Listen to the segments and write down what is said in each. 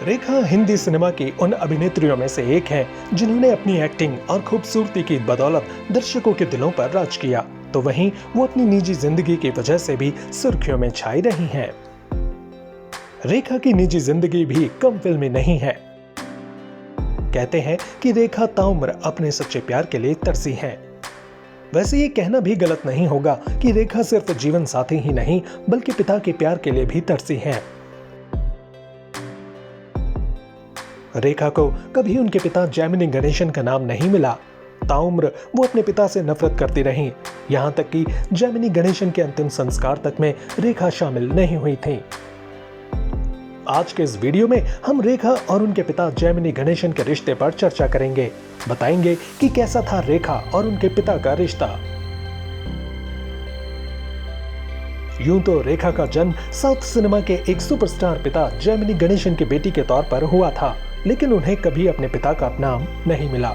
रेखा Hindi cinema की उन अभिनेत्रियों में से एक हैं जिन्होंने अपनी एक्टिंग और खूबसूरती की बदौलत दर्शकों के दिलों पर राज किया, तो वहीं वो अपनी निजी जिंदगी की वजह से भी सुर्खियों में छाई रही हैं। रेखा की निजी जिंदगी भी कम फिल्मी नहीं है। कहते हैं कि रेखा ताउम्र अपने सच्चे प्यार के लिए तरसी हैं। वैसे ये कहना भी गलत नहीं होगा कि रेखा सिर्फ जीवन साथी ही नहीं बल्कि पिता के प्यार के लिए भी तरसी हैं। रेखा को कभी उनके पिता जैमिनी गणेशन का नाम नहीं मिला। ताउम्र वो अपने पिता से नफरत करती रहीं, यहाँ तक कि जैमिनी गणेशन के अंतिम संस्कार तक में रेखा शामिल नहीं हुई थी। आज के इस वीडियो में हम रेखा और उनके पिता जैमिनी गणेशन के रिश्ते पर चर्चा करेंगे। बताएंगे कि कैसा था रेखा और उनके पिता का रिश्ता। यूं तो रेखा का जन्म साउथ सिनेमा के एक सुपरस्टार पिता जैमिनी गणेशन की बेटी के तौर पर हुआ था, लेकिन उन्हें कभी अपने पिता का नाम नहीं मिला।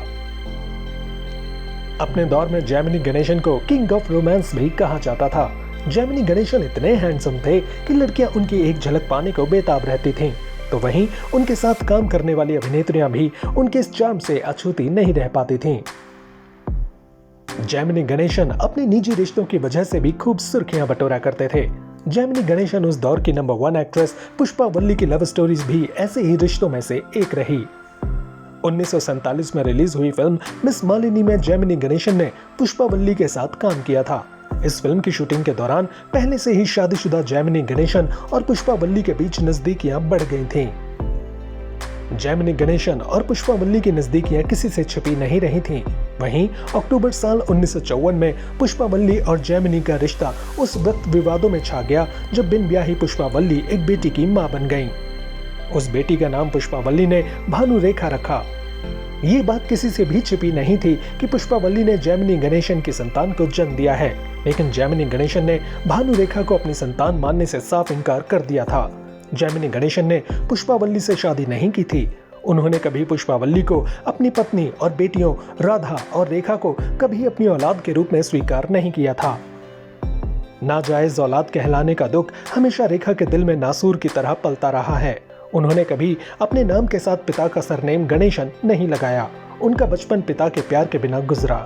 अपने दौर में जैमिनी गणेशन को किंग ऑफ रोमांस भी कहा जाता था। जैमिनी गणेशन इतने हैंडसम थे कि लड़कियां उनकी एक झलक पाने को बेताब रहती थीं। तो वहीं उनके साथ काम करने वाली अभिनेत्रियां भी उनके इस चार्म से अछूती नहीं रह पाती थीं। जैमिनी गणेशन अपने निजी रिश्तों की वजह से भी खूब सुर्खियां बटोरा करते थे। जैमिनी गणेशन उस दौर की नंबर 1 एक्ट्रेस पुष्पा वल्ली की लव स्टोरीज भी ऐसे ही रिश्तों में से एक रही। 1947 में रिलीज हुई फिल्म मिस मालिनी में जैमिनी गणेशन ने पुष्पा वल्ली के साथ काम किया था। इस फिल्म की शूटिंग के दौरान पहले से ही शादीशुदा जैमिनी गणेशन और पुष्पा वल्ली के बीच नजदीकियां बढ़ गई थीं। जैमिनी गणेशन और पुष्पा वल्ली की नजदीकियां किसी से छिपी नहीं रही थीं। वहीं अक्टूबर साल 1954 में पुष्पा वल्ली और जैमिनी का रिश्ता उस वक्त विवादों में छा गया जब बिन ब्याही पुष्पा वल्ली एक बेटी की मां बन गईं। उस बेटी का नाम पुष्पा वल्ली ने भानु रेखा रखा। ये बात किसी से भी छिपी नहीं थी कि पुष्पा वल्ली ने जैमिनी गणेशन की संतान को जन्म दिया है, लेकिन जैमिनी गणेशन ने भानु रेखा को अपनी संतान मानने से साफ इनकार कर दिया था। जैमिनी गणेशन ने पुष्पा वल्ली से शादी नहीं की थी। उन्होंने कभी पुष्पा वल्ली को अपनी पत्नी और बेटियों राधा और रेखा को कभी अपनी औलाद के रूप में स्वीकार नहीं किया था। नाजायज औलाद कहलाने का दुख हमेशा रेखा के दिल में नासूर की तरह पलता रहा है। उन्होंने कभी अपने नाम के साथ पिता का सरनेम गणेशन नहीं लगाया। उनका बचपन पिता के प्यार के बिना गुजरा।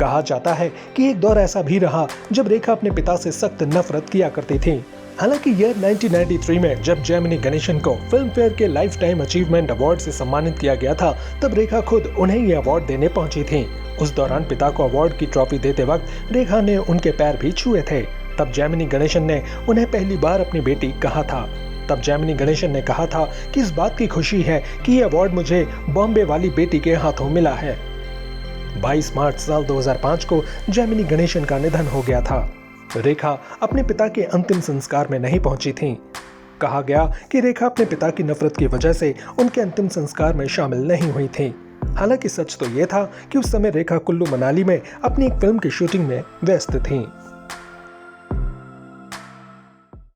कहा जाता है कि एक दौर ऐसा भी रहा जब रेखा अपने पिता से सख्त नफरत किया करती थी। हालांकि ईयर 1993 में जब जैमिनी गणेशन को फिल्म फेयर के लाइफ टाइम अचीवमेंट अवार्ड से सम्मानित किया गया था, तब रेखा खुद उन्हें ये अवार्ड देने पहुंची थी। उस दौरान पिता को अवार्ड की ट्रॉफी देते वक्त रेखा ने उनके पैर भी छुए थे। तब जैमिनी गणेशन ने उन्हें पहली बार अपनी बेटी कहा था। तब जैमिनी गणेशन ने कहा था कि इस बात की खुशी है कि ये अवार्ड मुझे बॉम्बे वाली बेटी के हाथों मिला है। 22 मार्च साल 2005 को जैमिनी गणेशन का निधन हो गया था। रेखा अपने पिता के अंतिम संस्कार में नहीं पहुंची थीं। कहा गया कि रेखा अपने पिता की नफरत की वजह से उनके अंतिम संस्कार में शामिल नहीं हुई थीं। हालांकि सच तो ये था कि उस समय रेखा कुल्लू मनाली में अपनी एक फिल्म की शूटिंग में व्यस्त थीं।